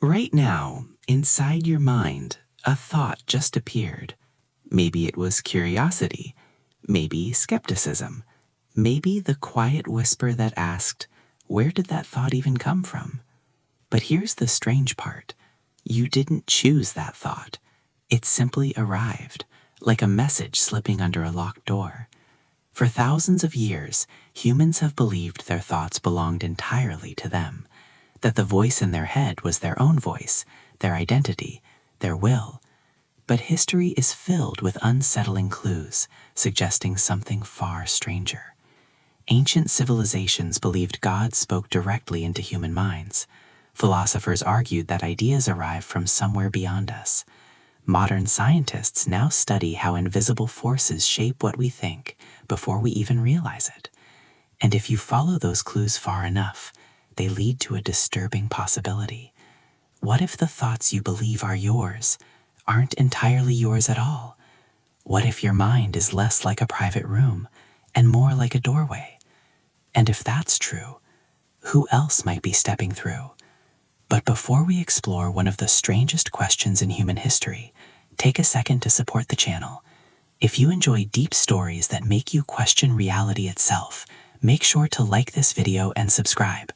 Right now, inside your mind, a thought just appeared. Maybe it was curiosity, maybe skepticism, maybe the quiet whisper that asked, where did that thought even come from? But here's the strange part. You didn't choose that thought. It simply arrived, like a message slipping under a locked door. For thousands of years, humans have believed their thoughts belonged entirely to them, that the voice in their head was their own voice, their identity, their will. But history is filled with unsettling clues, suggesting something far stranger. Ancient civilizations believed God spoke directly into human minds. Philosophers argued that ideas arrive from somewhere beyond us. Modern scientists now study how invisible forces shape what we think before we even realize it. And if you follow those clues far enough, they lead to a disturbing possibility. What if the thoughts you believe are yours aren't entirely yours at all? What if your mind is less like a private room and more like a doorway? And if that's true, who else might be stepping through? But before we explore one of the strangest questions in human history, take a second to support the channel. If you enjoy deep stories that make you question reality itself, make sure to like this video and subscribe.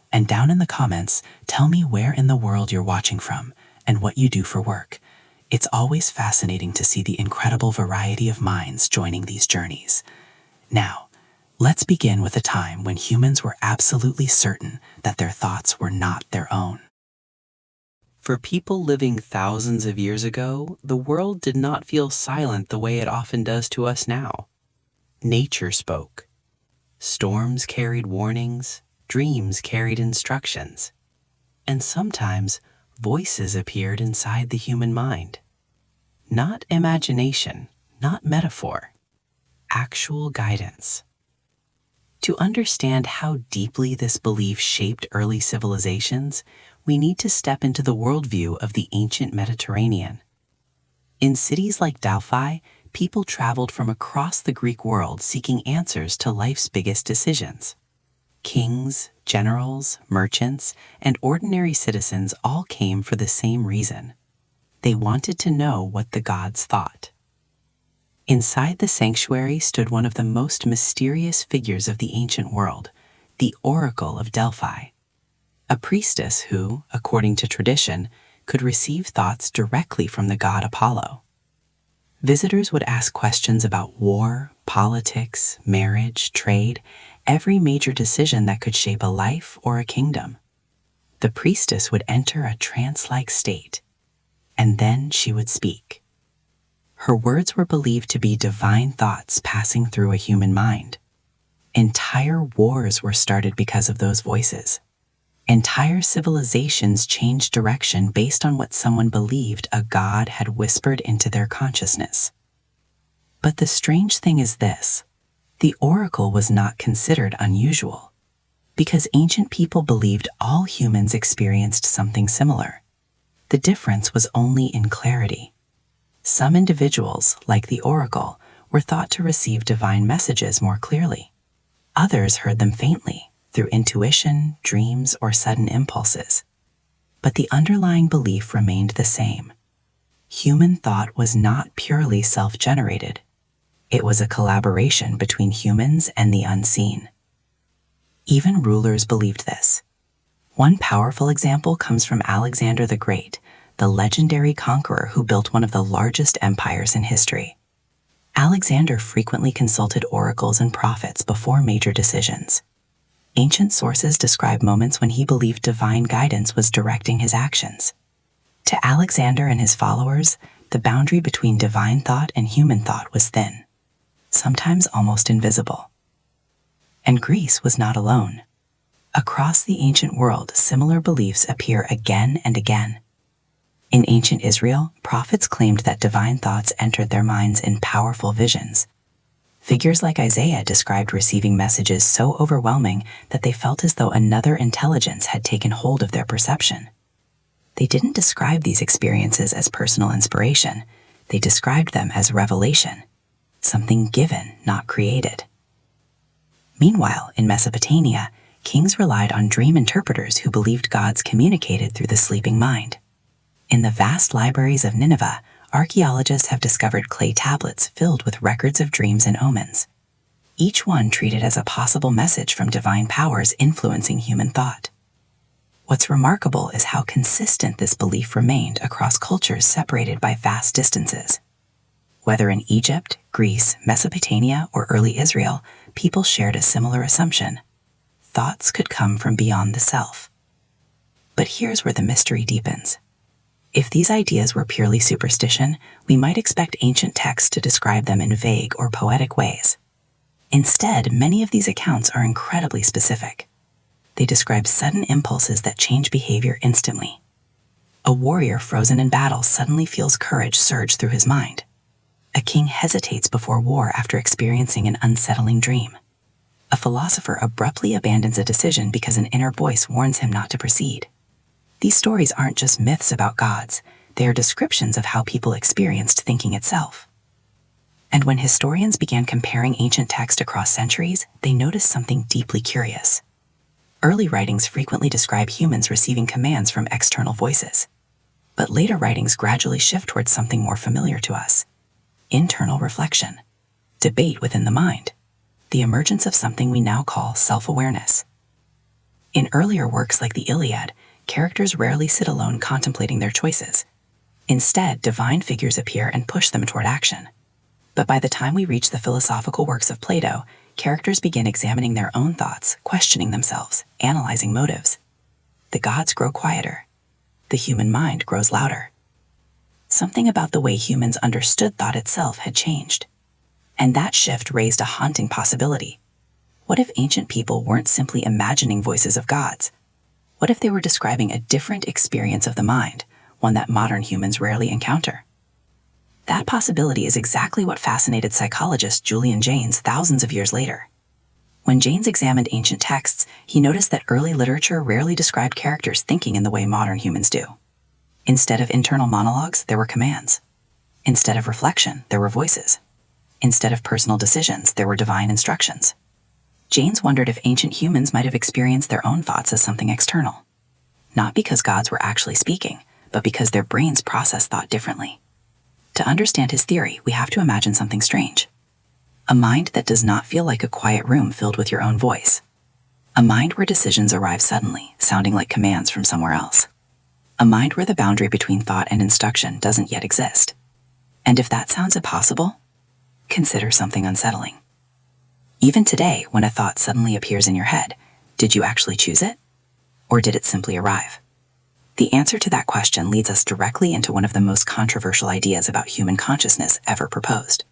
And down in the comments, tell me where in the world you're watching from and what you do for work. It's always fascinating to see the incredible variety of minds joining these journeys. Now, let's begin with a time when humans were absolutely certain that their thoughts were not their own. For people living thousands of years ago, the world did not feel silent the way it often does to us now. Nature spoke. Storms carried warnings, dreams carried instructions, and sometimes voices appeared inside the human mind. Not imagination, not metaphor, actual guidance. To understand how deeply this belief shaped early civilizations, we need to step into the worldview of the ancient Mediterranean. In cities like Delphi, people traveled from across the Greek world seeking answers to life's biggest decisions. Kings, generals, merchants, and ordinary citizens all came for the same reason. They wanted to know what the gods thought. Inside the sanctuary stood one of the most mysterious figures of the ancient world, the Oracle of Delphi, a priestess who, according to tradition, could receive thoughts directly from the god Apollo. Visitors would ask questions about war, politics, marriage, trade, every major decision that could shape a life or a kingdom. The priestess would enter a trance-like state, and then she would speak. Her words were believed to be divine thoughts passing through a human mind. Entire wars were started because of those voices. Entire civilizations changed direction based on what someone believed a god had whispered into their consciousness. But the strange thing is this: the oracle was not considered unusual, because ancient people believed all humans experienced something similar. The difference was only in clarity. Some individuals, like the oracle, were thought to receive divine messages more clearly. Others heard them faintly, through intuition, dreams, or sudden impulses. But the underlying belief remained the same. Human thought was not purely self-generated. It was a collaboration between humans and the unseen. Even rulers believed this. One powerful example comes from Alexander the Great, the legendary conqueror who built one of the largest empires in history. Alexander frequently consulted oracles and prophets before major decisions. Ancient sources describe moments when he believed divine guidance was directing his actions. To Alexander and his followers, the boundary between divine thought and human thought was thin, sometimes almost invisible. And Greece was not alone. Across the ancient world, similar beliefs appear again and again. In ancient Israel, prophets claimed that divine thoughts entered their minds in powerful visions. Figures like Isaiah described receiving messages so overwhelming that they felt as though another intelligence had taken hold of their perception. They didn't describe these experiences as personal inspiration. They described them as revelation, something given, not created. Meanwhile, in Mesopotamia, kings relied on dream interpreters who believed gods communicated through the sleeping mind. In the vast libraries of Nineveh, archaeologists have discovered clay tablets filled with records of dreams and omens, each one treated as a possible message from divine powers influencing human thought. What's remarkable is how consistent this belief remained across cultures separated by vast distances. Whether in Egypt, Greece, Mesopotamia, or early Israel, people shared a similar assumption. Thoughts could come from beyond the self. But here's where the mystery deepens. If these ideas were purely superstition, we might expect ancient texts to describe them in vague or poetic ways. Instead, many of these accounts are incredibly specific. They describe sudden impulses that change behavior instantly. A warrior frozen in battle suddenly feels courage surge through his mind. A king hesitates before war after experiencing an unsettling dream. A philosopher abruptly abandons a decision because an inner voice warns him not to proceed. These stories aren't just myths about gods, they are descriptions of how people experienced thinking itself. And when historians began comparing ancient texts across centuries, they noticed something deeply curious. Early writings frequently describe humans receiving commands from external voices. But later writings gradually shift towards something more familiar to us: internal reflection, debate within the mind, the emergence of something we now call self-awareness. In earlier works like the Iliad, characters rarely sit alone contemplating their choices. Instead, divine figures appear and push them toward action. But by the time we reach the philosophical works of Plato, characters begin examining their own thoughts, questioning themselves, analyzing motives. The gods grow quieter. The human mind grows louder. Something about the way humans understood thought itself had changed. And that shift raised a haunting possibility. What if ancient people weren't simply imagining voices of gods? What if they were describing a different experience of the mind, one that modern humans rarely encounter? That possibility is exactly what fascinated psychologist Julian Jaynes thousands of years later. When Jaynes examined ancient texts, he noticed that early literature rarely described characters thinking in the way modern humans do. Instead of internal monologues, there were commands. Instead of reflection, there were voices. Instead of personal decisions, there were divine instructions. Jaynes wondered if ancient humans might have experienced their own thoughts as something external. Not because gods were actually speaking, but because their brains processed thought differently. To understand his theory, we have to imagine something strange. A mind that does not feel like a quiet room filled with your own voice. A mind where decisions arrive suddenly, sounding like commands from somewhere else. A mind where the boundary between thought and instruction doesn't yet exist. And if that sounds impossible, consider something unsettling. Even today, when a thought suddenly appears in your head, did you actually choose it? Or did it simply arrive? The answer to that question leads us directly into one of the most controversial ideas about human consciousness ever proposed.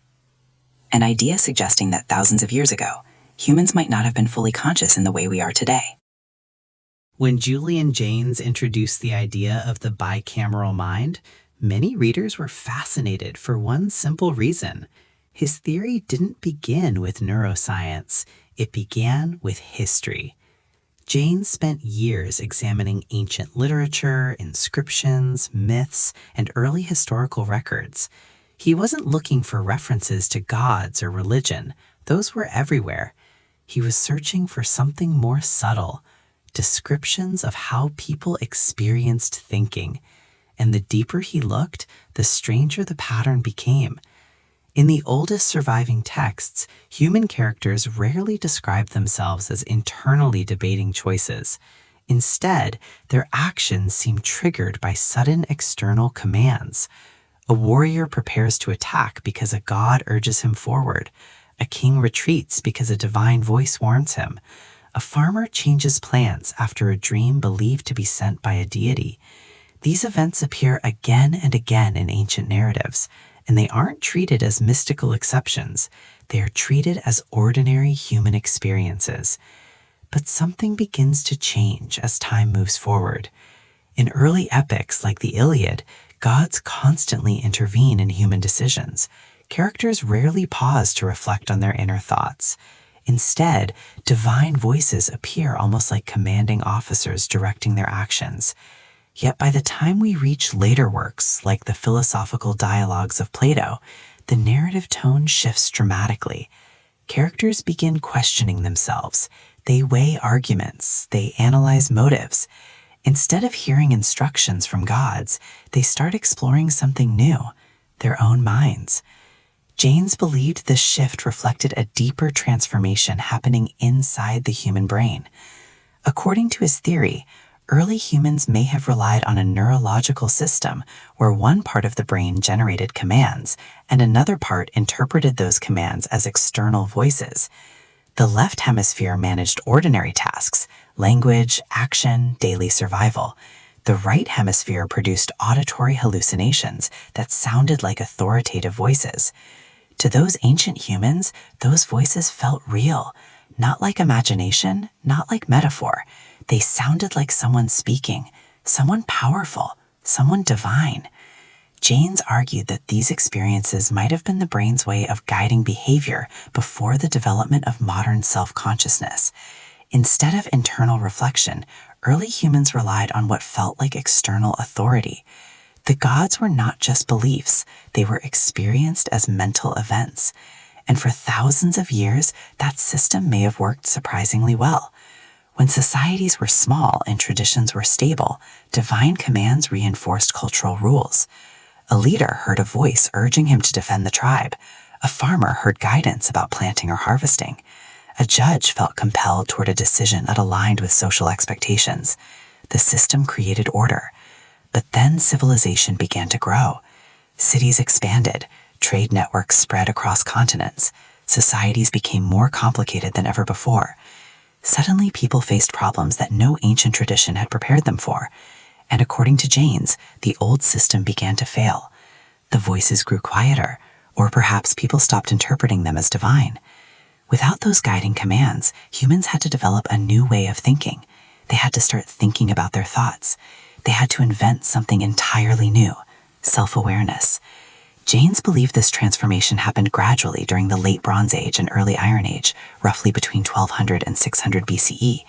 An idea suggesting that thousands of years ago, humans might not have been fully conscious in the way we are today. When Julian Jaynes introduced the idea of the bicameral mind, many readers were fascinated for one simple reason. His theory didn't begin with neuroscience, it began with history. Jaynes spent years examining ancient literature, inscriptions, myths, and early historical records. He wasn't looking for references to gods or religion. Those were everywhere. He was searching for something more subtle, descriptions of how people experienced thinking. And the deeper he looked, the stranger the pattern became. In the oldest surviving texts, human characters rarely describe themselves as internally debating choices. Instead, their actions seem triggered by sudden external commands. A warrior prepares to attack because a god urges him forward. A king retreats because a divine voice warns him. A farmer changes plans after a dream believed to be sent by a deity. These events appear again and again in ancient narratives, and they aren't treated as mystical exceptions. They are treated as ordinary human experiences. But something begins to change as time moves forward. In early epics like the Iliad, gods constantly intervene in human decisions. Characters rarely pause to reflect on their inner thoughts. Instead, divine voices appear almost like commanding officers directing their actions. Yet by the time we reach later works, like the philosophical dialogues of Plato, the narrative tone shifts dramatically. Characters begin questioning themselves. They weigh arguments, they analyze motives. Instead of hearing instructions from gods, they start exploring something new, their own minds. Janes believed this shift reflected a deeper transformation happening inside the human brain. According to his theory, early humans may have relied on a neurological system where one part of the brain generated commands and another part interpreted those commands as external voices. The left hemisphere managed ordinary tasks, language, action, daily survival. The right hemisphere produced auditory hallucinations that sounded like authoritative voices. To those ancient humans, those voices felt real, not like imagination, not like metaphor. They sounded like someone speaking, someone powerful, someone divine. Janes argued that these experiences might have been the brain's way of guiding behavior before the development of modern self-consciousness. Instead of internal reflection, early humans relied on what felt like external authority. The gods were not just beliefs, they were experienced as mental events. And for thousands of years, that system may have worked surprisingly well. When societies were small and traditions were stable, divine commands reinforced cultural rules. A leader heard a voice urging him to defend the tribe. A farmer heard guidance about planting or harvesting. A judge felt compelled toward a decision that aligned with social expectations. The system created order. But then civilization began to grow. Cities expanded, trade networks spread across continents, societies became more complicated than ever before. Suddenly, people faced problems that no ancient tradition had prepared them for, and according to Janes, the old system began to fail. The voices grew quieter, or perhaps people stopped interpreting them as divine. Without those guiding commands, humans had to develop a new way of thinking. They had to start thinking about their thoughts. They had to invent something entirely new, self-awareness. Janes believed this transformation happened gradually during the Late Bronze Age and Early Iron Age, roughly between 1200 and 600 BCE.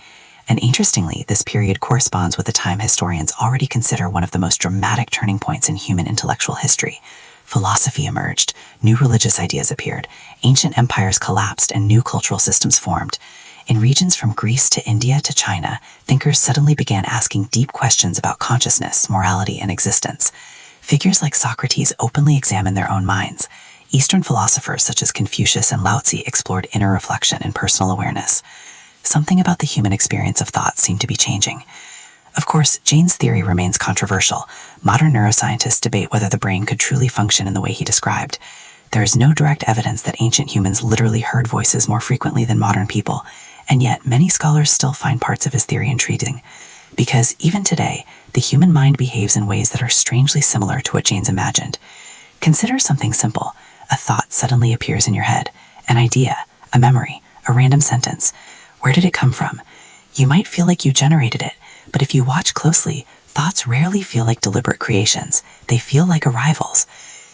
And interestingly, this period corresponds with a time historians already consider one of the most dramatic turning points in human intellectual history. Philosophy emerged, new religious ideas appeared, ancient empires collapsed, and new cultural systems formed. In regions from Greece to India to China, thinkers suddenly began asking deep questions about consciousness, morality, and existence. Figures like Socrates openly examined their own minds. Eastern philosophers such as Confucius and Lao Tzu explored inner reflection and personal awareness. Something about the human experience of thought seemed to be changing. Of course, Jane's theory remains controversial. Modern neuroscientists debate whether the brain could truly function in the way he described. There is no direct evidence that ancient humans literally heard voices more frequently than modern people, and yet many scholars still find parts of his theory intriguing. Because even today, the human mind behaves in ways that are strangely similar to what Janes imagined. Consider something simple. A thought suddenly appears in your head. An idea, a memory, a random sentence. Where did it come from? You might feel like you generated it, but if you watch closely, thoughts rarely feel like deliberate creations. They feel like arrivals.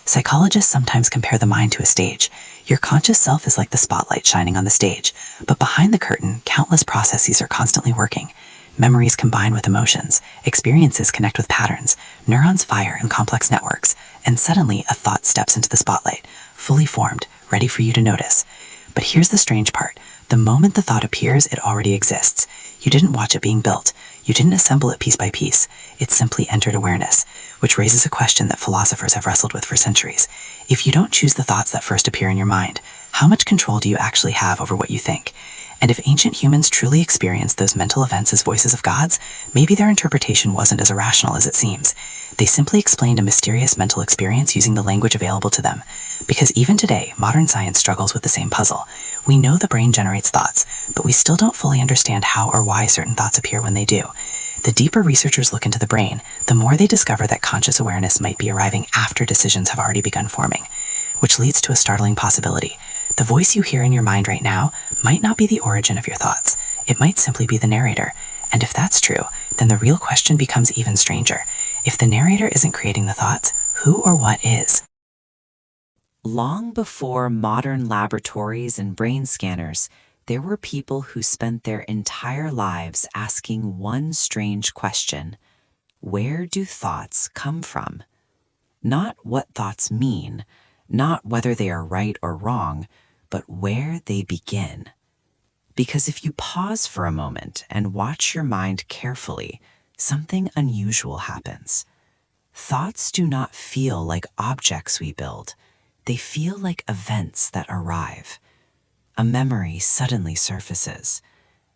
Psychologists sometimes compare the mind to a stage. Your conscious self is like the spotlight shining on the stage, but behind the curtain, countless processes are constantly working. Memories combine with emotions, experiences connect with patterns, neurons fire in complex networks, and suddenly a thought steps into the spotlight, fully formed, ready for you to notice. But here's the strange part. The moment the thought appears, it already exists. You didn't watch it being built. You didn't assemble it piece by piece. It simply entered awareness, which raises a question that philosophers have wrestled with for centuries. If you don't choose the thoughts that first appear in your mind, how much control do you actually have over what you think? And if ancient humans truly experienced those mental events as voices of gods, maybe their interpretation wasn't as irrational as it seems. They simply explained a mysterious mental experience using the language available to them. Because even today, modern science struggles with the same puzzle. We know the brain generates thoughts, but we still don't fully understand how or why certain thoughts appear when they do. The deeper researchers look into the brain, the more they discover that conscious awareness might be arriving after decisions have already begun forming. Which leads to a startling possibility. The voice you hear in your mind right now might not be the origin of your thoughts. It might simply be the narrator. And if that's true, then the real question becomes even stranger. If the narrator isn't creating the thoughts, who or what is? Long before modern laboratories and brain scanners, there were people who spent their entire lives asking one strange question: where do thoughts come from? Not what thoughts mean, not whether they are right or wrong, but where they begin. Because if you pause for a moment and watch your mind carefully, something unusual happens. Thoughts do not feel like objects we build. They feel like events that arrive. A memory suddenly surfaces.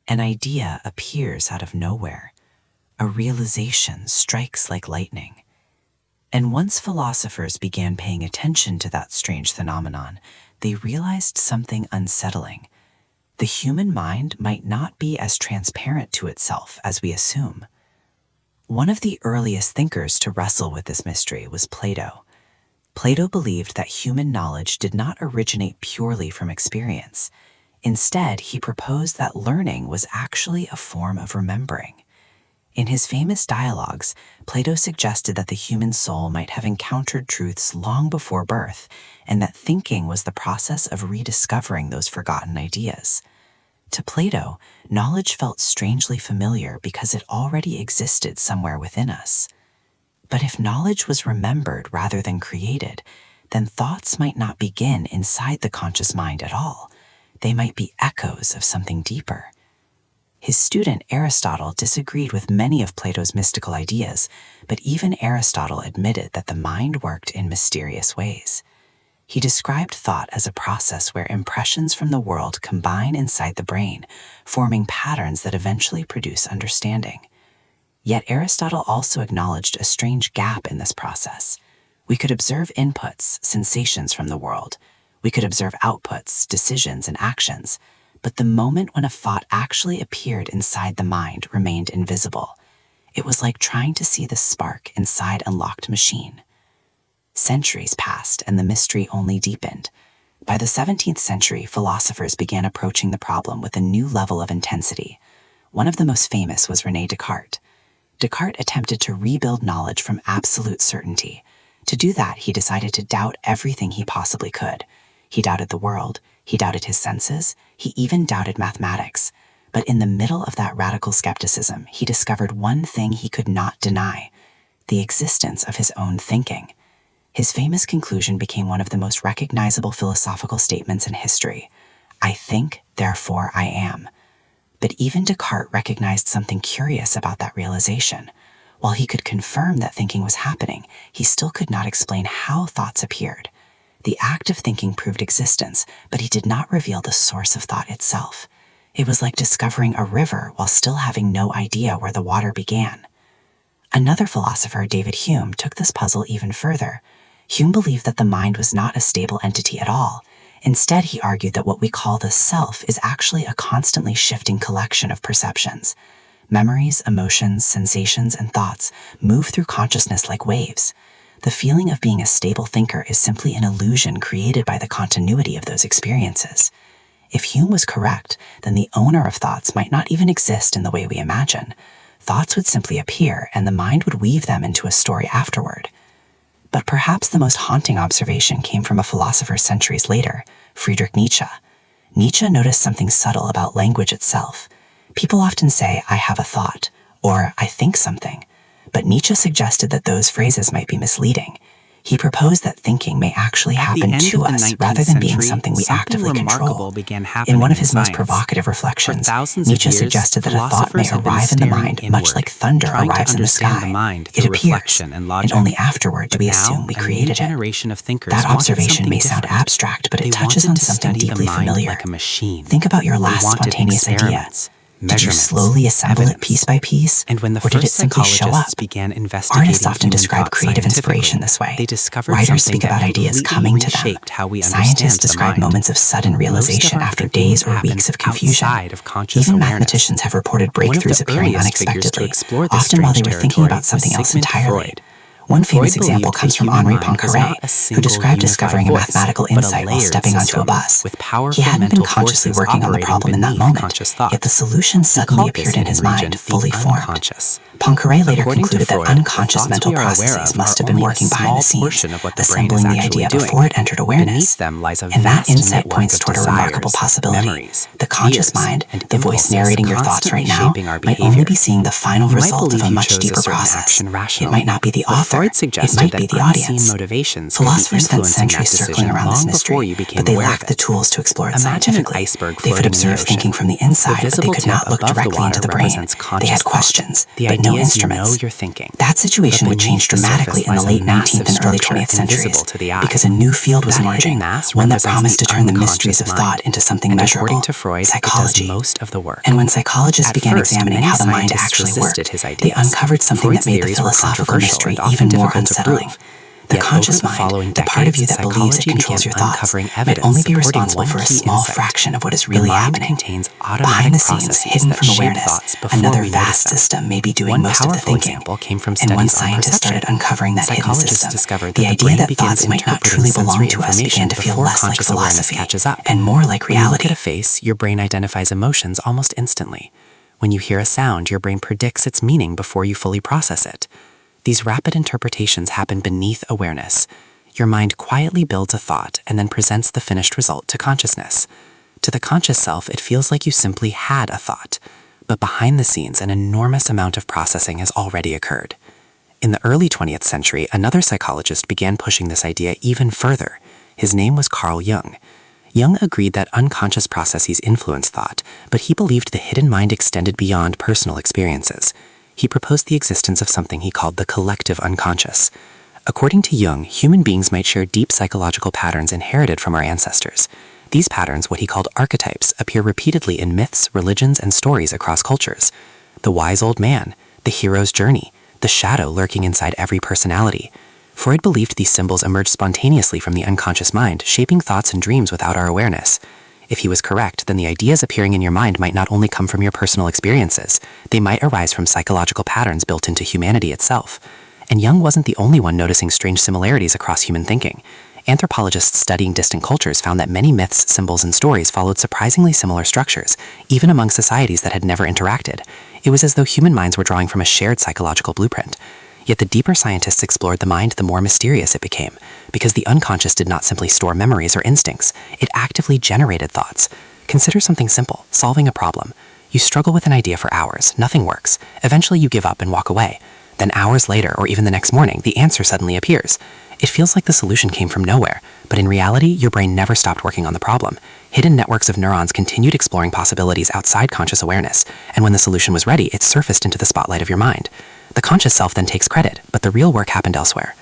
An idea appears out of nowhere. A realization strikes like lightning. And once philosophers began paying attention to that strange phenomenon, they realized something unsettling. The human mind might not be as transparent to itself as we assume. One of the earliest thinkers to wrestle with this mystery was Plato. Plato believed that human knowledge did not originate purely from experience. Instead, he proposed that learning was actually a form of remembering. In his famous dialogues, Plato suggested that the human soul might have encountered truths long before birth, and that thinking was the process of rediscovering those forgotten ideas. To Plato, knowledge felt strangely familiar because it already existed somewhere within us. But if knowledge was remembered rather than created, then thoughts might not begin inside the conscious mind at all. They might be echoes of something deeper. His student Aristotle disagreed with many of Plato's mystical ideas, but even Aristotle admitted that the mind worked in mysterious ways. He described thought as a process where impressions from the world combine inside the brain, forming patterns that eventually produce understanding. Yet Aristotle also acknowledged a strange gap in this process. We could observe inputs, sensations from the world. We could observe outputs, decisions, and actions. But the moment when a thought actually appeared inside the mind remained invisible. It was like trying to see the spark inside a locked machine. Centuries passed and the mystery only deepened. By the 17th century, philosophers began approaching the problem with a new level of intensity. One of the most famous was René Descartes. Descartes attempted to rebuild knowledge from absolute certainty. To do that, he decided to doubt everything he possibly could. He doubted the world, he doubted his senses, he even doubted mathematics. But in the middle of that radical skepticism, he discovered one thing he could not deny: the existence of his own thinking. His famous conclusion became one of the most recognizable philosophical statements in history: I think, therefore I am. But even Descartes recognized something curious about that realization. While he could confirm that thinking was happening, he still could not explain how thoughts appeared. The act of thinking proved existence, but he did not reveal the source of thought itself. It was like discovering a river while still having no idea where the water began. Another philosopher, David Hume, took this puzzle even further. Hume believed that the mind was not a stable entity at all. Instead, he argued that what we call the self is actually a constantly shifting collection of perceptions. Memories, emotions, sensations, and thoughts move through consciousness like waves. The feeling of being a stable thinker is simply an illusion created by the continuity of those experiences. If Hume was correct, then the owner of thoughts might not even exist in the way we imagine. Thoughts would simply appear, and the mind would weave them into a story afterward. But perhaps the most haunting observation came from a philosopher centuries later, Friedrich Nietzsche. Nietzsche noticed something subtle about language itself. People often say, I have a thought, or I think something. But Nietzsche suggested that those phrases might be misleading. He proposed that thinking may actually happen to us rather than being something we actively control. In one of his most provocative reflections, Nietzsche suggested that a thought may arrive in the mind much like thunder arrives in the sky. It appears, and only afterward do we assume we created it. That observation may sound abstract, but it touches on something deeply familiar. Think about your last spontaneous idea. Did you slowly assemble it piece by piece, or did it simply show up? Artists often describe creative inspiration this way. Writers speak about ideas coming to them. Scientists describe moments of sudden realization after days or weeks of confusion. Even mathematicians have reported breakthroughs appearing unexpectedly, often while they were thinking about something else entirely. One famous example comes from Henri Poincaré, who described discovering a mathematical insight while stepping onto a bus. He hadn't been consciously working on the problem in that moment, yet the solution suddenly appeared in his mind, fully formed. Poincaré later concluded that unconscious mental processes must have been working behind the scenes, assembling the idea before it entered awareness. And that insight points toward a remarkable possibility. The conscious mind, the voice narrating your thoughts right now, might only be seeing the final result of a much deeper process. It might not be the author Freud it suggested might that be the unseen audience. motivations Philosophers could be spent influencing centuries that circling decision around this long mystery, before you became but they aware lacked of the it. tools to explore it Imagine an scientifically. iceberg They could floating in the observe ocean. thinking from the inside, but they visible could tip not look above the directly into water the brain. represents They conscious had thought, questions, the but no ideas you know instruments. you're thinking. That situation would But change beneath the dramatically surface in the lies a late 19th massive and early structure 20th centuries, invisible to the eye. because a new field was That emerging, hidden mass one that represents promised to the turn the mysteries of unconscious thought mind. into something And measurable. according to Freud, Psychology. it does most of the work. And when psychologists At began first, examining many how the mind scientists actually resisted worked, his they ideas. uncovered something Freud's that made the theories were philosophical controversial mystery and often even more difficult to unsettling. prove. The Yet conscious over the mind, following the part of you decades, that believes it psychology controls began your thoughts, uncovering might evidence only be supporting responsible one for a key small insight. fraction of what is The really mind happening. contains Behind automatic the scenes, processes hidden that from shape awareness, thoughts before another we notice vast them. system may be doing One most of the powerful thinking. example came from And when studies on scientists perception. started uncovering that hidden Psychologists system, discovered the that the idea brain that begins thoughts might not interpreting truly belong sensory to us began information to feel before less like conscious awareness philosophy catches up. and more like When you look reality. at a face, your brain identifies emotions almost instantly. When you hear a sound, your brain predicts its meaning before you fully process it. These rapid interpretations happen beneath awareness. Your mind quietly builds a thought and then presents the finished result to consciousness. To the conscious self, it feels like you simply had a thought, but behind the scenes, an enormous amount of processing has already occurred. In the early 20th century, another psychologist began pushing this idea even further. His name was Carl Jung. Jung agreed that unconscious processes influence thought, but he believed the hidden mind extended beyond personal experiences. He proposed the existence of something he called the collective unconscious. According to Jung, human beings might share deep psychological patterns inherited from our ancestors. These patterns, what he called archetypes, appear repeatedly in myths, religions, and stories across cultures. The wise old man, the hero's journey, the shadow lurking inside every personality. Freud believed these symbols emerged spontaneously from the unconscious mind, shaping thoughts and dreams without our awareness. If he was correct, then the ideas appearing in your mind might not only come from your personal experiences, they might arise from psychological patterns built into humanity itself. And Jung wasn't the only one noticing strange similarities across human thinking. Anthropologists studying distant cultures found that many myths, symbols, and stories followed surprisingly similar structures, even among societies that had never interacted. It was as though human minds were drawing from a shared psychological blueprint. Yet the deeper scientists explored the mind, the more mysterious it became, because the unconscious did not simply store memories or instincts, it actively generated thoughts. Consider something simple, solving a problem. You struggle with an idea for hours, nothing works. Eventually you give up and walk away. Then hours later, or even the next morning, the answer suddenly appears. It feels like the solution came from nowhere, but in reality, your brain never stopped working on the problem. Hidden networks of neurons continued exploring possibilities outside conscious awareness, and when the solution was ready, it surfaced into the spotlight of your mind. The conscious self then takes credit, but the real work happened elsewhere.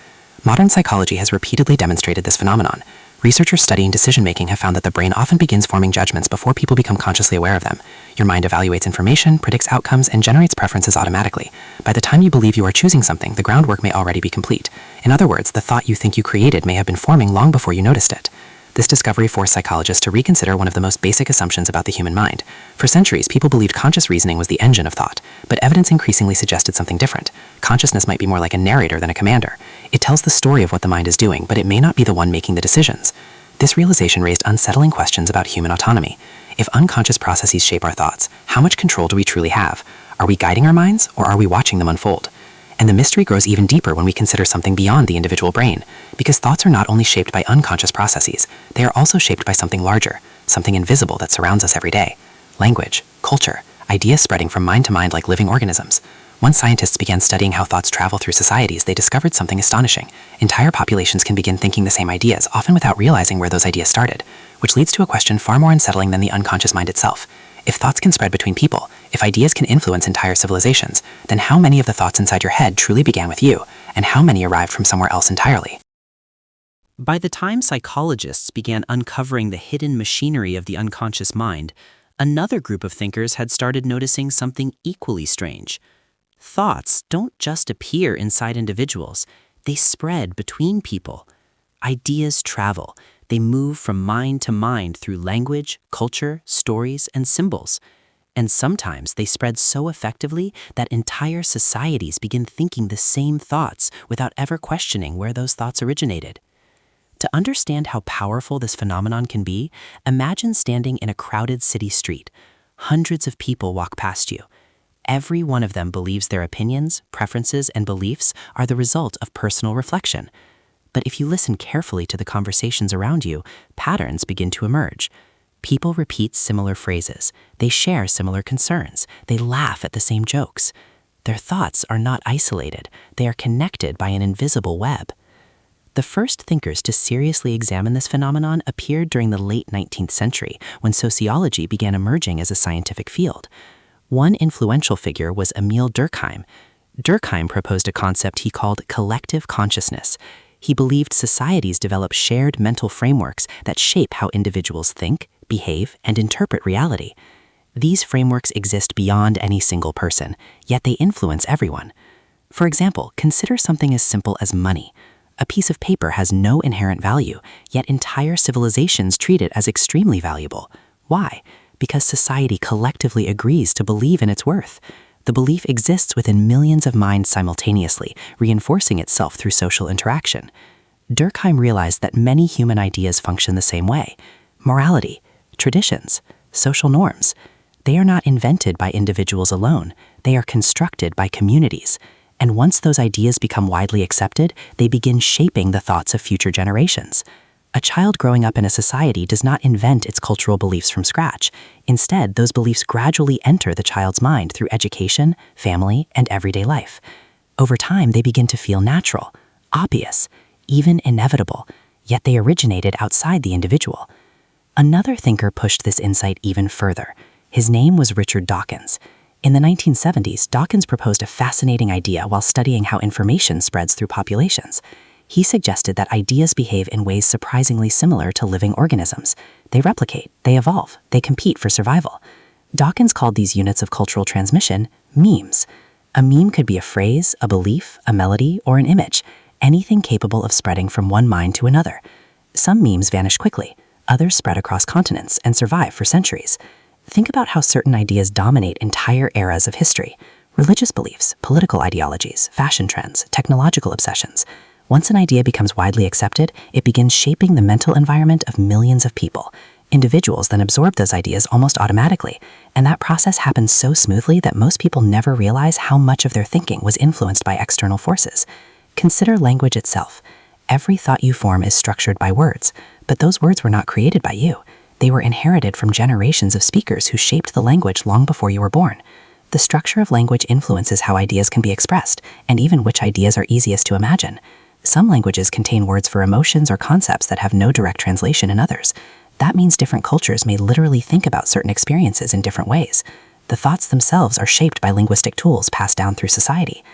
Modern psychology has repeatedly demonstrated this phenomenon. Researchers studying decision-making have found that the brain often begins forming judgments before people become consciously aware of them. Your mind evaluates information, predicts outcomes, and generates preferences automatically. By the time you believe you are choosing something, the groundwork may already be complete. In other words, the thought you think you created may have been forming long before you noticed it. This discovery forced psychologists to reconsider one of the most basic assumptions about the human mind. For centuries, people believed conscious reasoning was the engine of thought, but evidence increasingly suggested something different. Consciousness might be more like a narrator than a commander. It tells the story of what the mind is doing, but it may not be the one making the decisions. This realization raised unsettling questions about human autonomy. If unconscious processes shape our thoughts, how much control do we truly have? Are we guiding our minds, or are we watching them unfold? And the mystery grows even deeper when we consider something beyond the individual brain, because thoughts are not only shaped by unconscious processes, they are also shaped by something larger, something invisible that surrounds us every day. Language, culture, ideas spreading from mind to mind like living organisms. Once scientists began studying how thoughts travel through societies, they discovered something astonishing. Entire populations can begin thinking the same ideas, often without realizing where those ideas started, which leads to a question far more unsettling than the unconscious mind itself. If thoughts can spread between people, if ideas can influence entire civilizations, then how many of the thoughts inside your head truly began with you, and how many arrived from somewhere else entirely? By the time psychologists began uncovering the hidden machinery of the unconscious mind, another group of thinkers had started noticing something equally strange. Thoughts don't just appear inside individuals, they spread between people. Ideas travel. They move from mind to mind through language, culture, stories, and symbols. And sometimes they spread so effectively that entire societies begin thinking the same thoughts without ever questioning where those thoughts originated. To understand how powerful this phenomenon can be, imagine standing in a crowded city street. Hundreds of people walk past you. Every one of them believes their opinions, preferences, and beliefs are the result of personal reflection. But if you listen carefully to the conversations around you, patterns begin to emerge. People repeat similar phrases. They share similar concerns. They laugh at the same jokes. Their thoughts are not isolated, they are connected by an invisible web. The first thinkers to seriously examine this phenomenon appeared during the late 19th century, when sociology began emerging as a scientific field. One influential figure was Emil Durkheim. Durkheim proposed a concept he called collective consciousness. He believed societies develop shared mental frameworks that shape how individuals think, behave, and interpret reality. These frameworks exist beyond any single person, yet they influence everyone. For example, consider something as simple as money. A piece of paper has no inherent value, yet entire civilizations treat it as extremely valuable. Why? Because society collectively agrees to believe in its worth. The belief exists within millions of minds simultaneously, reinforcing itself through social interaction. Durkheim realized that many human ideas function the same way. Morality, traditions, social norms. They are not invented by individuals alone. They are constructed by communities. And once those ideas become widely accepted, they begin shaping the thoughts of future generations. A child growing up in a society does not invent its cultural beliefs from scratch. Instead, those beliefs gradually enter the child's mind through education, family, and everyday life. Over time, they begin to feel natural, obvious, even inevitable, yet they originated outside the individual. Another thinker pushed this insight even further. His name was Richard Dawkins. In the 1970s, Dawkins proposed a fascinating idea while studying how information spreads through populations. He suggested that ideas behave in ways surprisingly similar to living organisms. They replicate, they evolve, they compete for survival. Dawkins called these units of cultural transmission memes. A meme could be a phrase, a belief, a melody, or an image, anything capable of spreading from one mind to another. Some memes vanish quickly, others spread across continents and survive for centuries. Think about how certain ideas dominate entire eras of history. Religious beliefs, political ideologies, fashion trends, technological obsessions. Once an idea becomes widely accepted, it begins shaping the mental environment of millions of people. Individuals then absorb those ideas almost automatically, and that process happens so smoothly that most people never realize how much of their thinking was influenced by external forces. Consider language itself. Every thought you form is structured by words, but those words were not created by you. They were inherited from generations of speakers who shaped the language long before you were born. The structure of language influences how ideas can be expressed, and even which ideas are easiest to imagine. Some languages contain words for emotions or concepts that have no direct translation in others. That means different cultures may literally think about certain experiences in different ways. The thoughts themselves are shaped by linguistic tools passed down through society.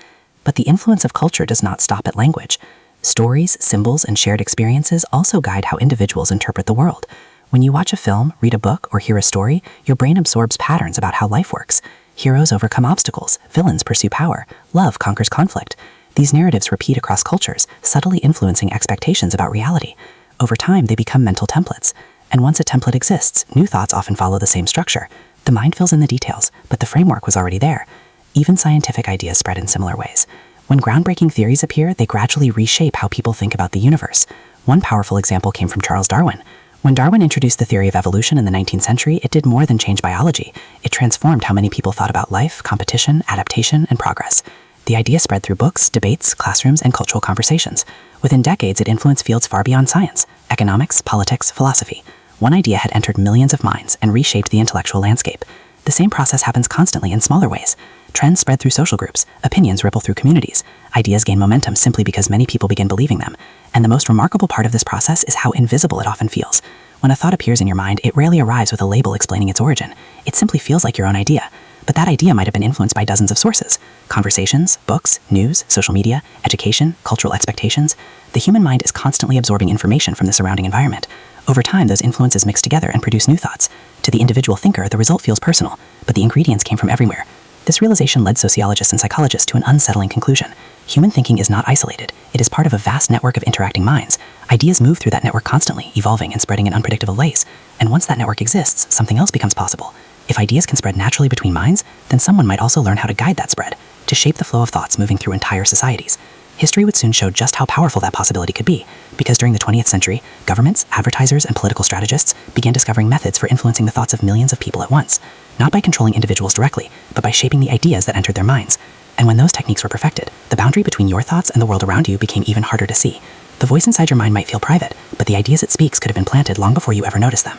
But the influence of culture does not stop at language. Stories, symbols, and shared experiences also guide how individuals interpret the world. When you watch a film, read a book, or hear a story, your brain absorbs patterns about how life works. Heroes overcome obstacles, villains pursue power, love conquers conflict. These narratives repeat across cultures, subtly influencing expectations about reality. Over time, they become mental templates. And once a template exists, new thoughts often follow the same structure. The mind fills in the details, but the framework was already there. Even scientific ideas spread in similar ways. When groundbreaking theories appear, they gradually reshape how people think about the universe. One powerful example came from Charles Darwin. When Darwin introduced the theory of evolution in the 19th century, it did more than change biology. It transformed how many people thought about life, competition, adaptation, and progress. The idea spread through books, debates, classrooms, and cultural conversations. Within decades, it influenced fields far beyond science: economics, politics, philosophy. One idea had entered millions of minds and reshaped the intellectual landscape. The same process happens constantly in smaller ways. Trends spread through social groups, opinions ripple through communities, ideas gain momentum simply because many people begin believing them. And the most remarkable part of this process is how invisible it often feels. When a thought appears in your mind, it rarely arrives with a label explaining its origin. It simply feels like your own idea. But that idea might have been influenced by dozens of sources: conversations, books, news, social media, education, cultural expectations. The human mind is constantly absorbing information from the surrounding environment. Over time, those influences mix together and produce new thoughts. To the individual thinker, the result feels personal, but the ingredients came from everywhere. This realization led sociologists and psychologists to an unsettling conclusion. Human thinking is not isolated. It is part of a vast network of interacting minds. Ideas move through that network constantly, evolving and spreading in unpredictable ways. And once that network exists, something else becomes possible. If ideas can spread naturally between minds, then someone might also learn how to guide that spread, to shape the flow of thoughts moving through entire societies. History would soon show just how powerful that possibility could be, because during the 20th century, governments, advertisers, and political strategists began discovering methods for influencing the thoughts of millions of people at once, not by controlling individuals directly, but by shaping the ideas that entered their minds. And when those techniques were perfected, the boundary between your thoughts and the world around you became even harder to see. The voice inside your mind might feel private, but the ideas it speaks could have been planted long before you ever noticed them.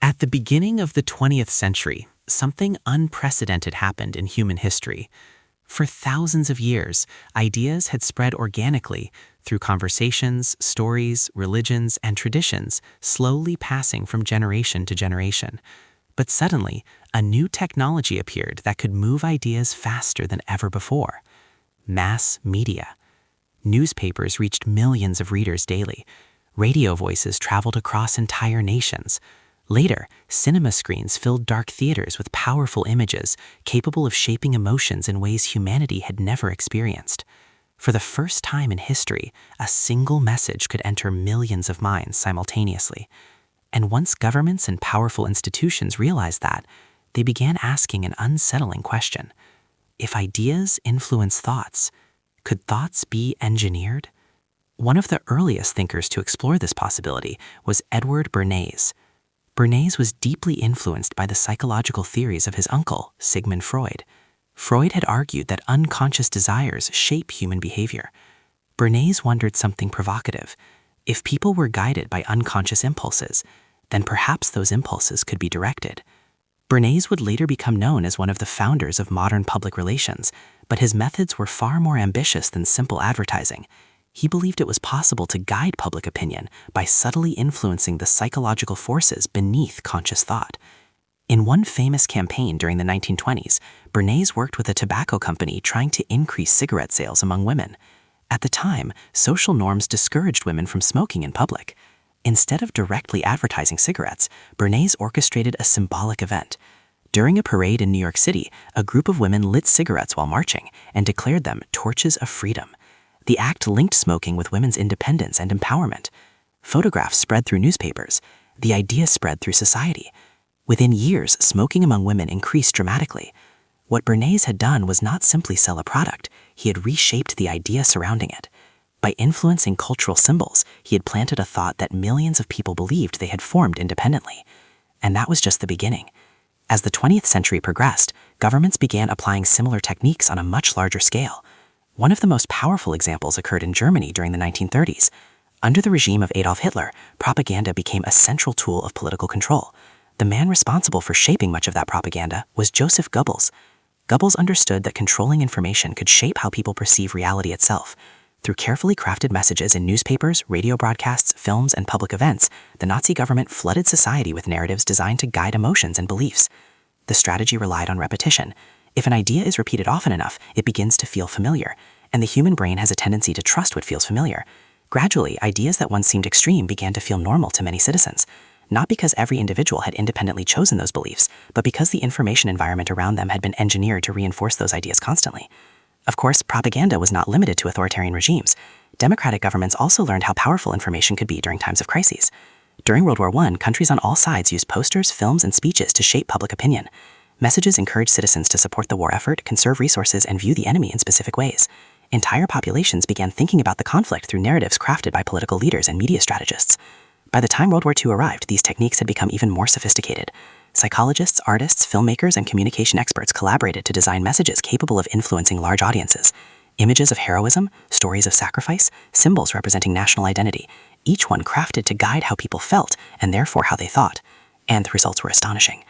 At the beginning of the 20th century, something unprecedented happened in human history. For thousands of years, ideas had spread organically through conversations, stories, religions, and traditions, slowly passing from generation to generation. But suddenly, a new technology appeared that could move ideas faster than ever before: mass media. Newspapers reached millions of readers daily. Radio voices traveled across entire nations. Later, cinema screens filled dark theaters with powerful images capable of shaping emotions in ways humanity had never experienced. For the first time in history, a single message could enter millions of minds simultaneously. And once governments and powerful institutions realized that, they began asking an unsettling question. If ideas influence thoughts, could thoughts be engineered? One of the earliest thinkers to explore this possibility was Edward Bernays. Bernays was deeply influenced by the psychological theories of his uncle, Sigmund Freud. Freud had argued that unconscious desires shape human behavior. Bernays wondered something provocative. If people were guided by unconscious impulses, then perhaps those impulses could be directed. Bernays would later become known as one of the founders of modern public relations, but his methods were far more ambitious than simple advertising. He believed it was possible to guide public opinion by subtly influencing the psychological forces beneath conscious thought. In one famous campaign during the 1920s, Bernays worked with a tobacco company trying to increase cigarette sales among women. At the time, social norms discouraged women from smoking in public. Instead of directly advertising cigarettes, Bernays orchestrated a symbolic event. During a parade in New York City, a group of women lit cigarettes while marching and declared them torches of freedom. The act linked smoking with women's independence and empowerment. Photographs spread through newspapers. The idea spread through society. Within years, smoking among women increased dramatically. What Bernays had done was not simply sell a product, he had reshaped the idea surrounding it. By influencing cultural symbols, he had planted a thought that millions of people believed they had formed independently. And that was just the beginning. As the 20th century progressed, governments began applying similar techniques on a much larger scale. One of the most powerful examples occurred in Germany during the 1930s. Under the regime of Adolf Hitler, propaganda became a central tool of political control. The man responsible for shaping much of that propaganda was Joseph Goebbels. Goebbels understood that controlling information could shape how people perceive reality itself. Through carefully crafted messages in newspapers, radio broadcasts, films, and public events, the Nazi government flooded society with narratives designed to guide emotions and beliefs. The strategy relied on repetition. If an idea is repeated often enough, it begins to feel familiar, and the human brain has a tendency to trust what feels familiar. Gradually, ideas that once seemed extreme began to feel normal to many citizens, not because every individual had independently chosen those beliefs, but because the information environment around them had been engineered to reinforce those ideas constantly. Of course, propaganda was not limited to authoritarian regimes. Democratic governments also learned how powerful information could be during times of crises. During World War I, countries on all sides used posters, films, and speeches to shape public opinion. Messages encouraged citizens to support the war effort, conserve resources, and view the enemy in specific ways. Entire populations began thinking about the conflict through narratives crafted by political leaders and media strategists. By the time World War II arrived, these techniques had become even more sophisticated. Psychologists, artists, filmmakers, and communication experts collaborated to design messages capable of influencing large audiences. Images of heroism, stories of sacrifice, symbols representing national identity, each one crafted to guide how people felt and therefore how they thought. And the results were astonishing.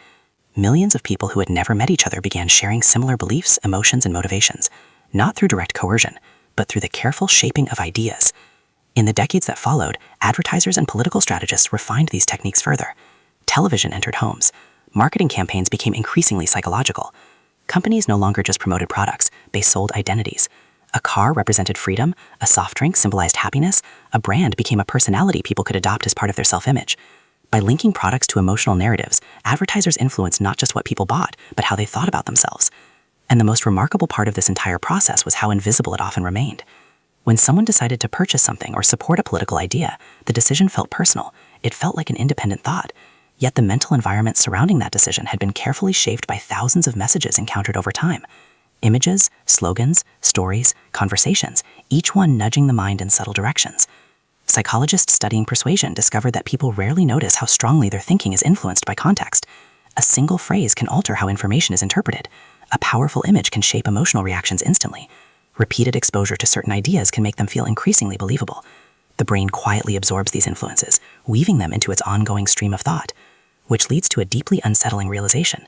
Millions of people who had never met each other began sharing similar beliefs, emotions, and motivations, not through direct coercion, but through the careful shaping of ideas. In the decades that followed, advertisers and political strategists refined these techniques further. Television entered homes. Marketing campaigns became increasingly psychological. Companies no longer just promoted products, they sold identities. A car represented freedom, a soft drink symbolized happiness, a brand became a personality people could adopt as part of their self-image. By linking products to emotional narratives, advertisers influenced not just what people bought, but how they thought about themselves. And the most remarkable part of this entire process was how invisible it often remained. When someone decided to purchase something or support a political idea, the decision felt personal. It felt like an independent thought. Yet the mental environment surrounding that decision had been carefully shaped by thousands of messages encountered over time. Images, slogans, stories, conversations, each one nudging the mind in subtle directions. Psychologists studying persuasion discovered that people rarely notice how strongly their thinking is influenced by context. A single phrase can alter how information is interpreted. A powerful image can shape emotional reactions instantly. Repeated exposure to certain ideas can make them feel increasingly believable. The brain quietly absorbs these influences, weaving them into its ongoing stream of thought, which leads to a deeply unsettling realization.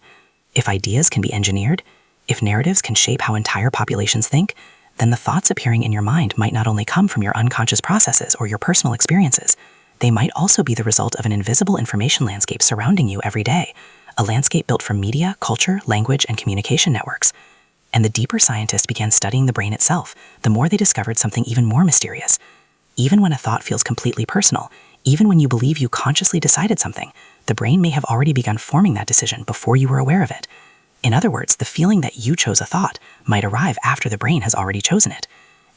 If ideas can be engineered, if narratives can shape how entire populations think, then the thoughts appearing in your mind might not only come from your unconscious processes or your personal experiences, they might also be the result of an invisible information landscape surrounding you every day, a landscape built from media, culture, language, and communication networks. And the deeper scientists began studying the brain itself, the more they discovered something even more mysterious. Even when a thought feels completely personal, even when you believe you consciously decided something, the brain may have already begun forming that decision before you were aware of it. In other words, the feeling that you chose a thought might arrive after the brain has already chosen it.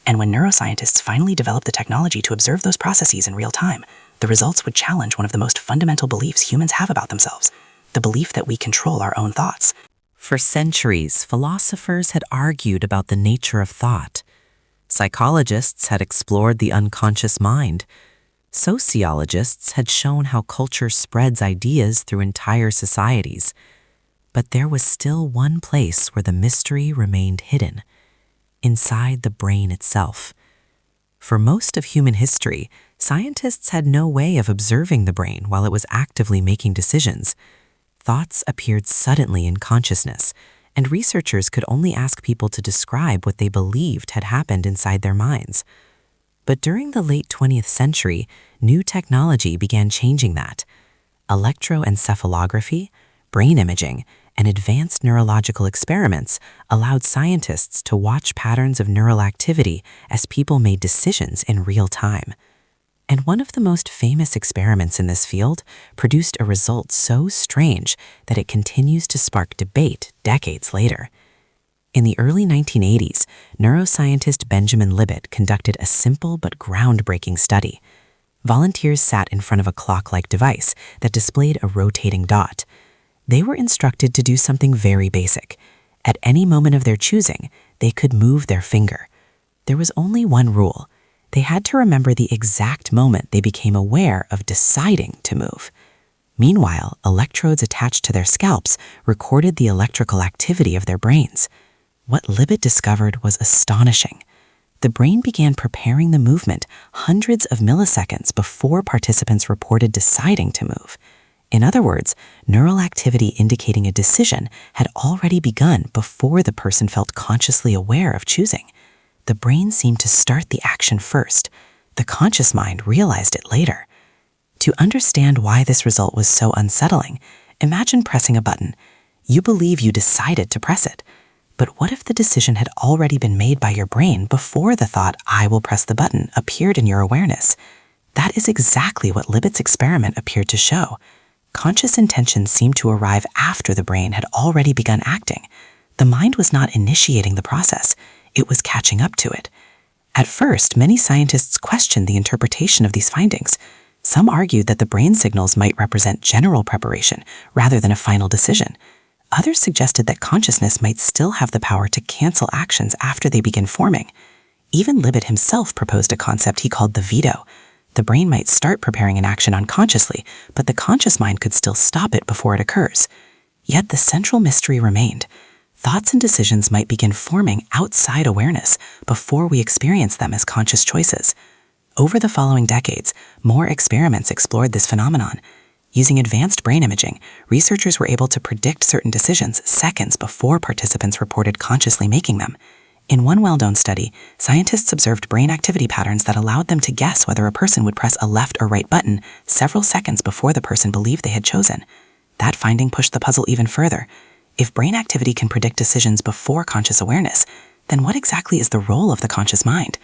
And when neuroscientists finally developed the technology to observe those processes in real time, the results would challenge one of the most fundamental beliefs humans have about themselves, the belief that we control our own thoughts. For centuries, philosophers had argued about the nature of thought. Psychologists had explored the unconscious mind. Sociologists had shown how culture spreads ideas through entire societies. But there was still one place where the mystery remained hidden: inside the brain itself. For most of human history, scientists had no way of observing the brain while it was actively making decisions. Thoughts appeared suddenly in consciousness, and researchers could only ask people to describe what they believed had happened inside their minds. But during the late 20th century, new technology began changing that. Electroencephalography, brain imaging, and advanced neurological experiments allowed scientists to watch patterns of neural activity as people made decisions in real time. And one of the most famous experiments in this field produced a result so strange that it continues to spark debate decades later. In the early 1980s, neuroscientist Benjamin Libet conducted a simple but groundbreaking study. Volunteers sat in front of a clock-like device that displayed a rotating dot. They were instructed to do something very basic. At any moment of their choosing, they could move their finger. There was only one rule. They had to remember the exact moment they became aware of deciding to move. Meanwhile, electrodes attached to their scalps recorded the electrical activity of their brains. What Libet discovered was astonishing. The brain began preparing the movement hundreds of milliseconds before participants reported deciding to move. In other words, neural activity indicating a decision had already begun before the person felt consciously aware of choosing. The brain seemed to start the action first. The conscious mind realized it later. To understand why this result was so unsettling, imagine pressing a button. You believe you decided to press it. But what if the decision had already been made by your brain before the thought, "I will press the button," appeared in your awareness? That is exactly what Libet's experiment appeared to show. Conscious intention seemed to arrive after the brain had already begun acting. The mind was not initiating the process. It was catching up to it. At first, many scientists questioned the interpretation of these findings. Some argued that the brain signals might represent general preparation rather than a final decision. Others suggested that consciousness might still have the power to cancel actions after they begin forming. Even Libet himself proposed a concept he called the veto. The brain might start preparing an action unconsciously, but the conscious mind could still stop it before it occurs. Yet the central mystery remained. Thoughts and decisions might begin forming outside awareness before we experience them as conscious choices. Over the following decades, more experiments explored this phenomenon. Using advanced brain imaging, researchers were able to predict certain decisions seconds before participants reported consciously making them. In one well-known study, scientists observed brain activity patterns that allowed them to guess whether a person would press a left or right button several seconds before the person believed they had chosen. That finding pushed the puzzle even further. If brain activity can predict decisions before conscious awareness, then what exactly is the role of the conscious mind?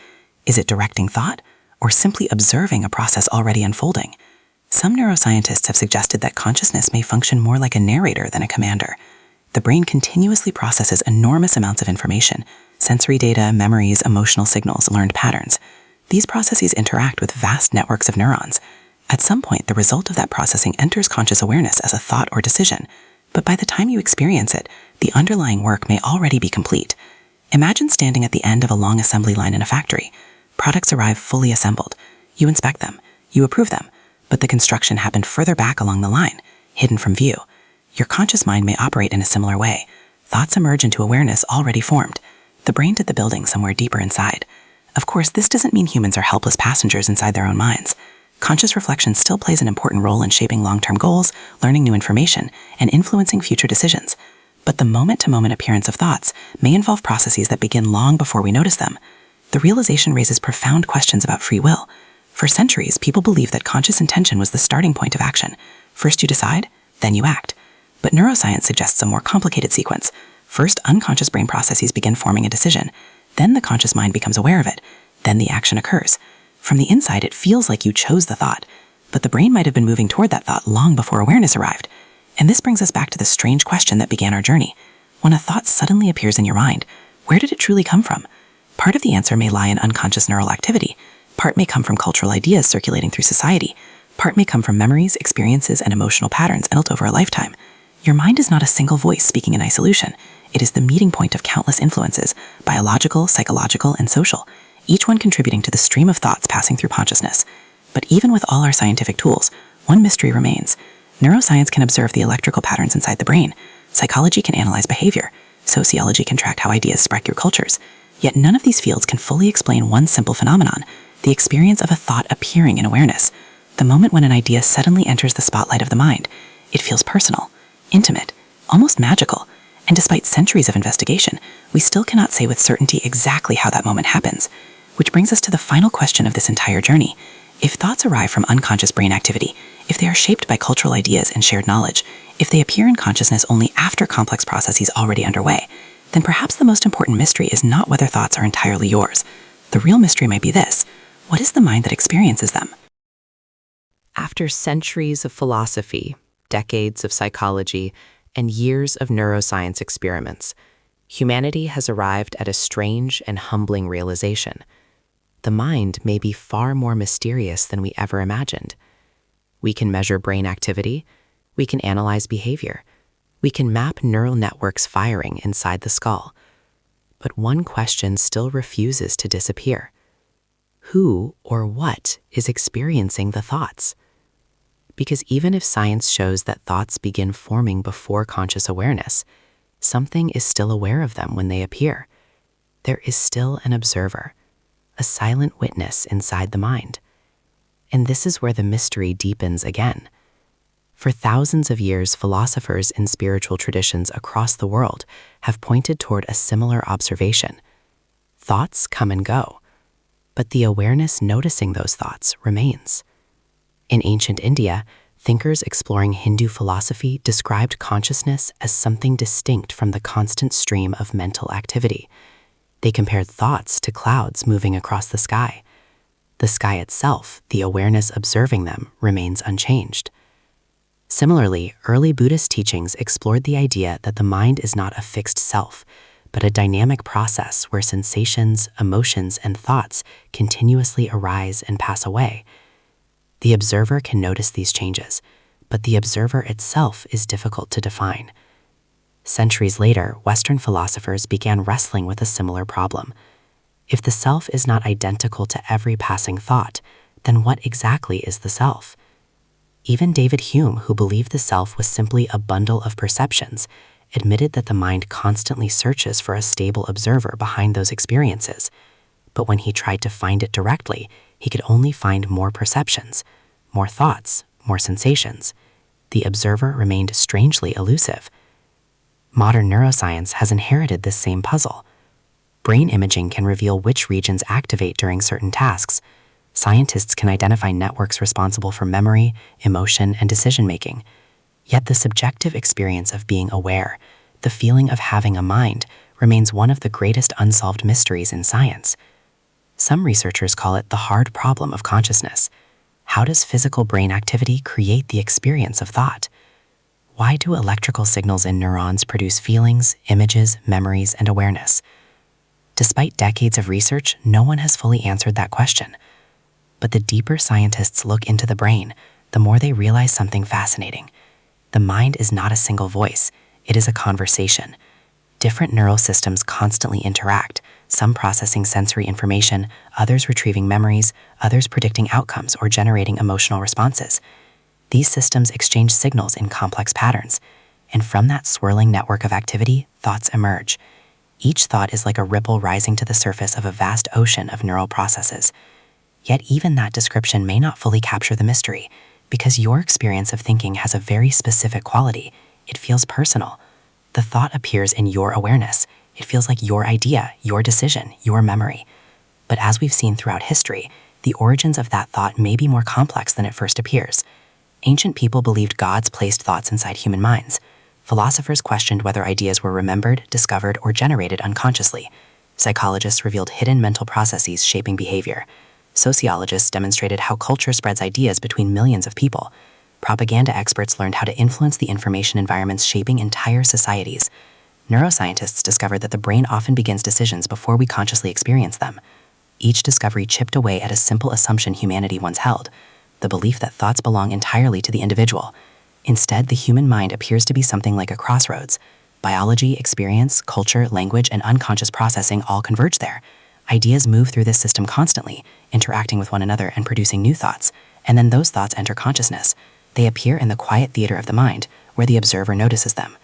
Is it directing thought, or simply observing a process already unfolding? Some neuroscientists have suggested that consciousness may function more like a narrator than a commander. The brain continuously processes enormous amounts of information: sensory data, memories, emotional signals, learned patterns. These processes interact with vast networks of neurons. At some point, the result of that processing enters conscious awareness as a thought or decision. But by the time you experience it, the underlying work may already be complete. Imagine standing at the end of a long assembly line in a factory. Products arrive fully assembled. You inspect them. You approve them. But the construction happened further back along the line, hidden from view. Your conscious mind may operate in a similar way. Thoughts emerge into awareness already formed. The brain did the building somewhere deeper inside. Of course, this doesn't mean humans are helpless passengers inside their own minds. Conscious reflection still plays an important role in shaping long-term goals, learning new information, and influencing future decisions. But the moment-to-moment appearance of thoughts may involve processes that begin long before we notice them. The realization raises profound questions about free will. For centuries, people believed that conscious intention was the starting point of action. First you decide, then you act. But neuroscience suggests a more complicated sequence. First, unconscious brain processes begin forming a decision. Then the conscious mind becomes aware of it. Then the action occurs. From the inside, it feels like you chose the thought, but the brain might have been moving toward that thought long before awareness arrived. And this brings us back to the strange question that began our journey. When a thought suddenly appears in your mind, where did it truly come from? Part of the answer may lie in unconscious neural activity. Part may come from cultural ideas circulating through society. Part may come from memories, experiences, and emotional patterns built over a lifetime. Your mind is not a single voice speaking in isolation. It is the meeting point of countless influences, biological, psychological, and social, each one contributing to the stream of thoughts passing through consciousness. But even with all our scientific tools, one mystery remains. Neuroscience can observe the electrical patterns inside the brain. Psychology can analyze behavior. Sociology can track how ideas spread through cultures. Yet none of these fields can fully explain one simple phenomenon, the experience of a thought appearing in awareness. The moment when an idea suddenly enters the spotlight of the mind, it feels personal, intimate, almost magical. And despite centuries of investigation, we still cannot say with certainty exactly how that moment happens. Which brings us to the final question of this entire journey. If thoughts arrive from unconscious brain activity, if they are shaped by cultural ideas and shared knowledge, if they appear in consciousness only after complex processes already underway, then perhaps the most important mystery is not whether thoughts are entirely yours. The real mystery might be this: what is the mind that experiences them? After centuries of philosophy, decades of psychology, and years of neuroscience experiments, humanity has arrived at a strange and humbling realization. The mind may be far more mysterious than we ever imagined. We can measure brain activity, we can analyze behavior, we can map neural networks firing inside the skull. But one question still refuses to disappear. Who or what is experiencing the thoughts? Because even if science shows that thoughts begin forming before conscious awareness, something is still aware of them when they appear. There is still an observer, a silent witness inside the mind. And this is where the mystery deepens again. For thousands of years, philosophers in spiritual traditions across the world have pointed toward a similar observation. Thoughts come and go, but the awareness noticing those thoughts remains. In ancient India, thinkers exploring Hindu philosophy described consciousness as something distinct from the constant stream of mental activity. They compared thoughts to clouds moving across the sky. The sky itself, the awareness observing them, remains unchanged. Similarly, early Buddhist teachings explored the idea that the mind is not a fixed self, but a dynamic process where sensations, emotions, and thoughts continuously arise and pass away. The observer can notice these changes, but the observer itself is difficult to define. Centuries later, Western philosophers began wrestling with a similar problem. If the self is not identical to every passing thought, then what exactly is the self? Even David Hume, who believed the self was simply a bundle of perceptions, admitted that the mind constantly searches for a stable observer behind those experiences. But when he tried to find it directly, he could only find more perceptions, more thoughts, more sensations. The observer remained strangely elusive. Modern neuroscience has inherited this same puzzle. Brain imaging can reveal which regions activate during certain tasks. Scientists can identify networks responsible for memory, emotion, and decision-making. Yet the subjective experience of being aware, the feeling of having a mind, remains one of the greatest unsolved mysteries in science. Some researchers call it the hard problem of consciousness. How does physical brain activity create the experience of thought? Why do electrical signals in neurons produce feelings, images, memories, and awareness? Despite decades of research, no one has fully answered that question. But the deeper scientists look into the brain, the more they realize something fascinating. The mind is not a single voice, it is a conversation. Different neural systems constantly interact, some processing sensory information, others retrieving memories, others predicting outcomes or generating emotional responses. These systems exchange signals in complex patterns, and from that swirling network of activity, thoughts emerge. Each thought is like a ripple rising to the surface of a vast ocean of neural processes. Yet even that description may not fully capture the mystery, because your experience of thinking has a very specific quality. It feels personal. The thought appears in your awareness. It feels like your idea, your decision, your memory. But as we've seen throughout history, the origins of that thought may be more complex than it first appears. Ancient people believed gods placed thoughts inside human minds. Philosophers questioned whether ideas were remembered, discovered, or generated unconsciously. Psychologists revealed hidden mental processes shaping behavior. Sociologists demonstrated how culture spreads ideas between millions of people. Propaganda experts learned how to influence the information environments shaping entire societies. Neuroscientists discovered that the brain often begins decisions before we consciously experience them. Each discovery chipped away at a simple assumption humanity once held, the belief that thoughts belong entirely to the individual. Instead, the human mind appears to be something like a crossroads. Biology, experience, culture, language, and unconscious processing all converge there. Ideas move through this system constantly, interacting with one another and producing new thoughts, and then those thoughts enter consciousness. They appear in the quiet theater of the mind, where the observer notices them.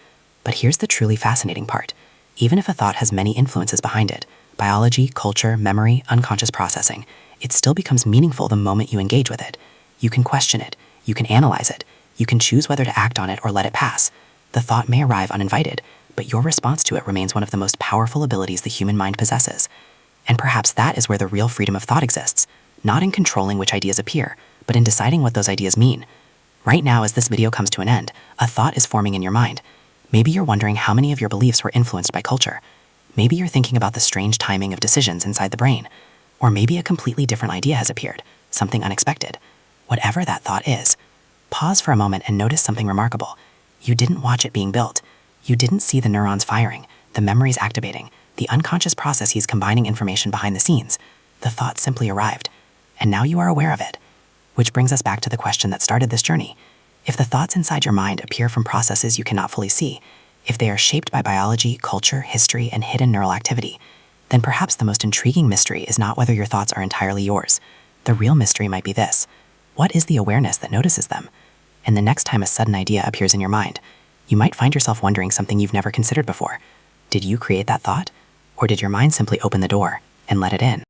But here's the truly fascinating part. Even if a thought has many influences behind it, biology, culture, memory, unconscious processing, it still becomes meaningful the moment you engage with it. You can question it, you can analyze it, you can choose whether to act on it or let it pass. The thought may arrive uninvited, but your response to it remains one of the most powerful abilities the human mind possesses. And perhaps that is where the real freedom of thought exists, not in controlling which ideas appear, but in deciding what those ideas mean. Right now, as this video comes to an end, a thought is forming in your mind. Maybe you're wondering how many of your beliefs were influenced by culture. Maybe you're thinking about the strange timing of decisions inside the brain. Or maybe a completely different idea has appeared, something unexpected. Whatever that thought is, pause for a moment and notice something remarkable. You didn't watch it being built. You didn't see the neurons firing, the memories activating, the unconscious processes combining information behind the scenes. The thought simply arrived, and now you are aware of it. Which brings us back to the question that started this journey. If the thoughts inside your mind appear from processes you cannot fully see, if they are shaped by biology, culture, history, and hidden neural activity, then perhaps the most intriguing mystery is not whether your thoughts are entirely yours. The real mystery might be this: what is the awareness that notices them? And the next time a sudden idea appears in your mind, you might find yourself wondering something you've never considered before. Did you create that thought? Or did your mind simply open the door and let it in?